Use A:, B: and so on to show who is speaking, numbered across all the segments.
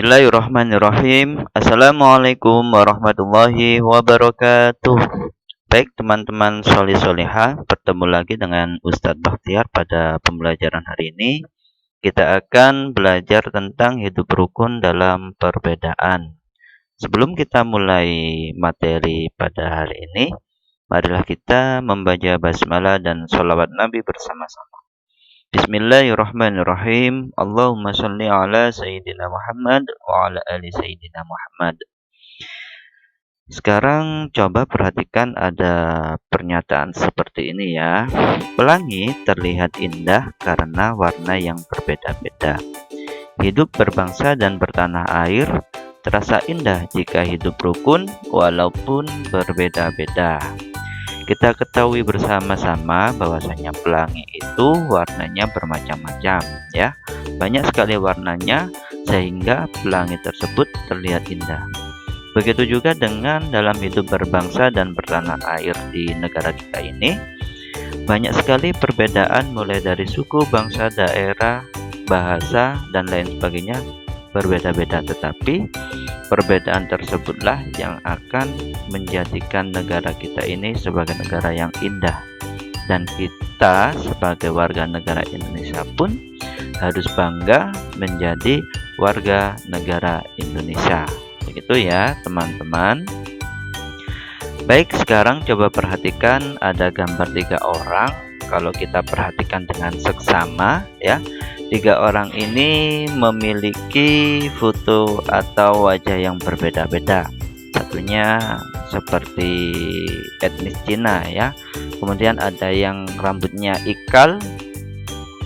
A: Bismillahirrahmanirrahim. Assalamualaikum warahmatullahi wabarakatuh. Baik teman-teman solih solihah, bertemu lagi dengan Ustadz Bakhtiar pada pembelajaran hari ini. Kita akan belajar tentang hidup rukun dalam perbedaan. Sebelum kita mulai materi pada hari ini, marilah kita membaca basmalah dan sholawat Nabi bersama-sama. Bismillahirrahmanirrahim. Allahumma sholli ala Sayyidina Muhammad wa ala ali Sayyidina Muhammad. Sekarang coba perhatikan ada pernyataan seperti ini ya. Pelangi terlihat indah karena warna yang berbeda-beda. Hidup berbangsa dan bertanah air terasa indah jika hidup rukun walaupun berbeda-beda. Kita ketahui bersama-sama bahwasanya pelangi itu warnanya bermacam-macam ya. Banyak sekali warnanya sehingga pelangi tersebut terlihat indah. Begitu juga dengan dalam hidup berbangsa dan bertanah air di negara kita ini. Banyak sekali perbedaan mulai dari suku, bangsa, daerah, bahasa dan lain sebagainya berbeda-beda, tetapi perbedaan tersebutlah yang akan menjadikan negara kita ini sebagai negara yang indah. Dan kita sebagai warga negara Indonesia pun harus bangga menjadi warga negara Indonesia. Begitu ya teman-teman. Baik, sekarang coba perhatikan ada gambar 3 orang. Kalau kita perhatikan dengan seksama ya, 3 orang ini memiliki foto atau wajah yang berbeda-beda. Satunya seperti etnis Cina ya. Kemudian ada yang rambutnya ikal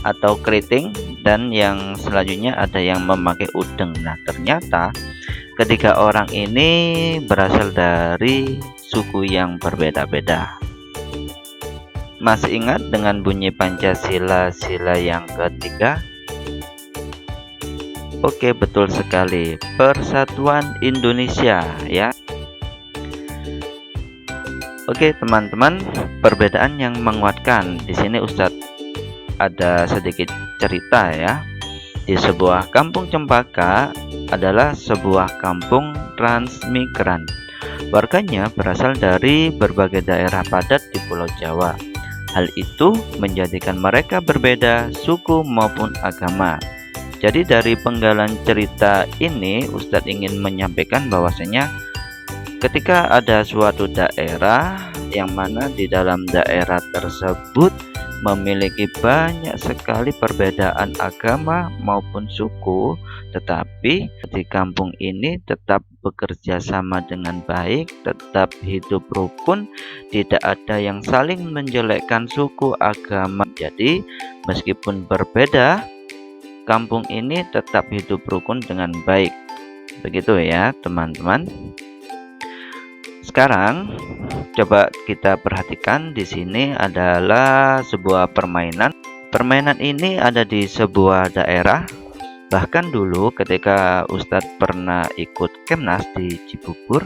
A: atau keriting, dan yang selanjutnya ada yang memakai udeng. Nah, ternyata ketiga orang ini berasal dari suku yang berbeda-beda. Masih ingat dengan bunyi Pancasila sila yang ketiga? Oke, betul sekali. Persatuan Indonesia ya. Oke, teman-teman, perbedaan yang menguatkan. Di sini Ustadz ada sedikit cerita ya. Di sebuah kampung Cempaka adalah sebuah kampung transmigran. Warganya berasal dari berbagai daerah padat di Pulau Jawa. Hal itu menjadikan mereka berbeda suku maupun agama. Jadi dari penggalan cerita ini Ustadz ingin menyampaikan bahwasanya ketika ada suatu daerah yang mana di dalam daerah tersebut memiliki banyak sekali perbedaan agama maupun suku, tetapi di kampung ini tetap bekerja sama dengan baik, tetap hidup rukun, tidak ada yang saling menjelekkan suku agama. Jadi meskipun berbeda, kampung ini tetap hidup rukun dengan baik. Begitu ya teman-teman. Sekarang coba kita perhatikan, di sini adalah sebuah permainan. Permainan ini ada di sebuah daerah. Bahkan dulu ketika Ustadz pernah ikut Kemnas di Cibubur,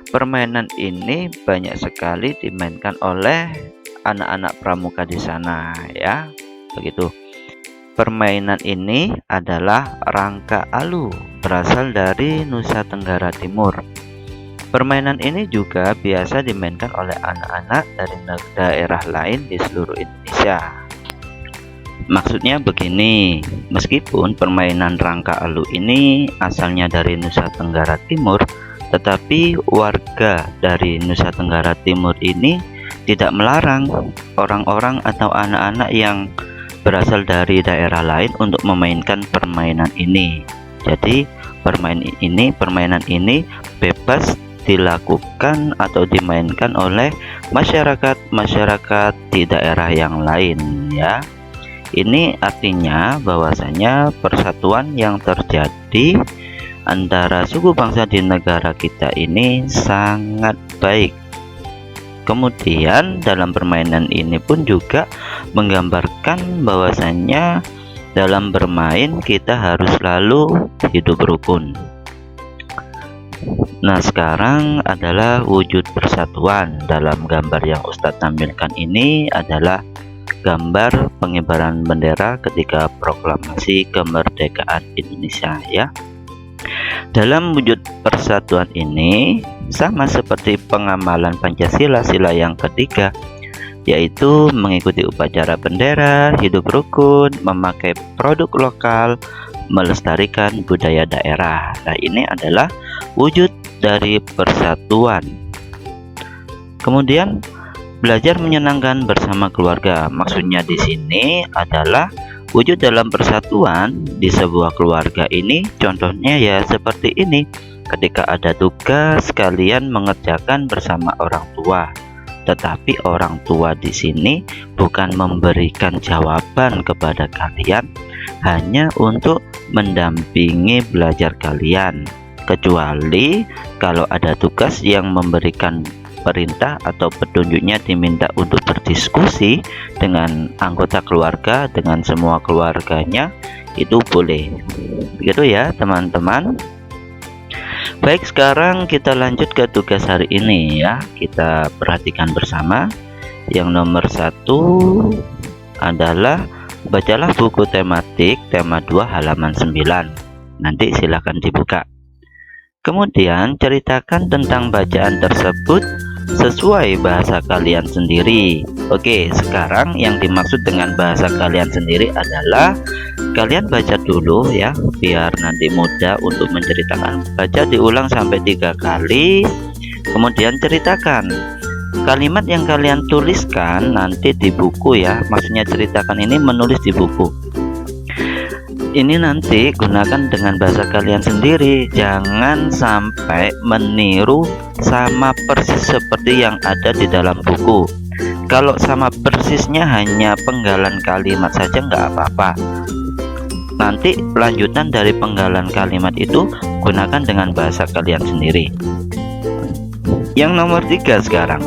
A: permainan ini banyak sekali dimainkan oleh anak-anak pramuka di sana ya. Begitu. Permainan ini adalah rangka alu, berasal dari Nusa Tenggara Timur. Permainan ini juga biasa dimainkan oleh anak-anak dari daerah lain di seluruh Indonesia. Maksudnya begini, meskipun permainan rangka alu ini asalnya dari Nusa Tenggara Timur, tetapi warga dari Nusa Tenggara Timur ini tidak melarang orang-orang atau anak-anak yang berasal dari daerah lain untuk memainkan permainan ini. Jadi permainan ini bebas dilakukan atau dimainkan oleh masyarakat di daerah yang lain ya. Ini artinya bahwasanya persatuan yang terjadi antara suku bangsa di negara kita ini sangat baik. Kemudian dalam permainan ini pun juga menggambarkan bahwasanya dalam bermain kita harus selalu hidup rukun. Nah, sekarang adalah wujud persatuan. Dalam gambar yang Ustadz tampilkan ini adalah gambar pengibaran bendera ketika proklamasi kemerdekaan Indonesia ya. Dalam wujud persatuan ini sama seperti pengamalan Pancasila sila yang ketiga, yaitu mengikuti upacara bendera, hidup rukun, memakai produk lokal, melestarikan budaya daerah. Nah, ini adalah wujud dari persatuan. Kemudian belajar menyenangkan bersama keluarga. Maksudnya di sini adalah wujud dalam persatuan di sebuah keluarga ini. Contohnya ya seperti ini. Ketika ada tugas, kalian mengerjakan bersama orang tua. Tetapi orang tua di sini bukan memberikan jawaban kepada kalian, hanya untuk mendampingi belajar kalian. Kecuali kalau ada tugas yang memberikan perintah atau petunjuknya diminta untuk berdiskusi dengan anggota keluarga, dengan semua keluarganya, itu boleh. Begitu ya teman-teman. Baik, sekarang kita lanjut ke tugas hari ini ya. Kita perhatikan bersama. Yang nomor 1 adalah bacalah buku tematik tema 2 halaman 9. Nanti silakan dibuka. Kemudian ceritakan tentang bacaan tersebut sesuai bahasa kalian sendiri. Oke, sekarang yang dimaksud dengan bahasa kalian sendiri adalah kalian baca dulu ya, biar nanti mudah untuk menceritakan. Baca diulang sampai 3 kali, kemudian ceritakan kalimat yang kalian tuliskan nanti di buku ya. Maksudnya ceritakan ini menulis di buku. Ini nanti gunakan dengan bahasa kalian sendiri. Jangan sampai meniru sama persis seperti yang ada di dalam buku. Kalau sama persisnya hanya penggalan kalimat saja nggak apa-apa. Nanti lanjutan dari penggalan kalimat itu gunakan dengan bahasa kalian sendiri. Yang nomor 3 sekarang.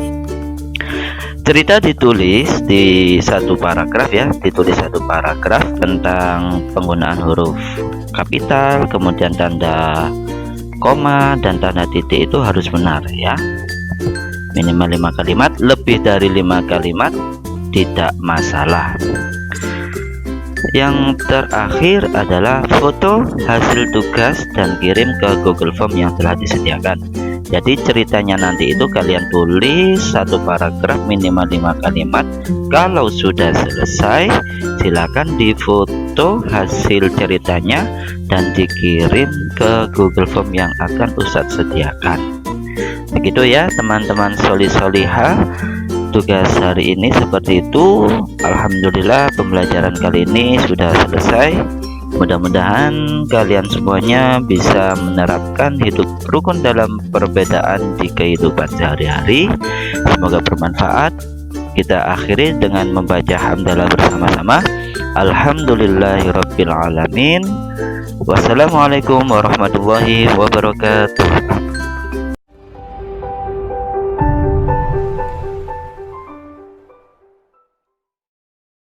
A: Cerita ditulis di satu paragraf ya, ditulis satu paragraf tentang penggunaan huruf kapital, kemudian tanda koma dan tanda titik itu harus benar ya. Minimal 5 kalimat, lebih dari 5 kalimat tidak masalah. Yang terakhir adalah foto hasil tugas dan kirim ke Google Form yang telah disediakan. Jadi ceritanya nanti itu kalian tulis satu paragraf minimal 5 kalimat. Kalau sudah selesai, silakan difoto hasil ceritanya dan dikirim ke Google Form yang akan Ustadz sediakan. Begitu ya teman-teman solih-solihah. Tugas hari ini seperti itu. Alhamdulillah pembelajaran kali ini sudah selesai. Mudah-mudahan kalian semuanya bisa menerapkan hidup rukun dalam perbedaan di kehidupan sehari-hari. Semoga bermanfaat. Kita akhiri dengan membaca hamdalah bersama-sama. Alhamdulillahirabbil alamin. Wassalamualaikum warahmatullahi wabarakatuh.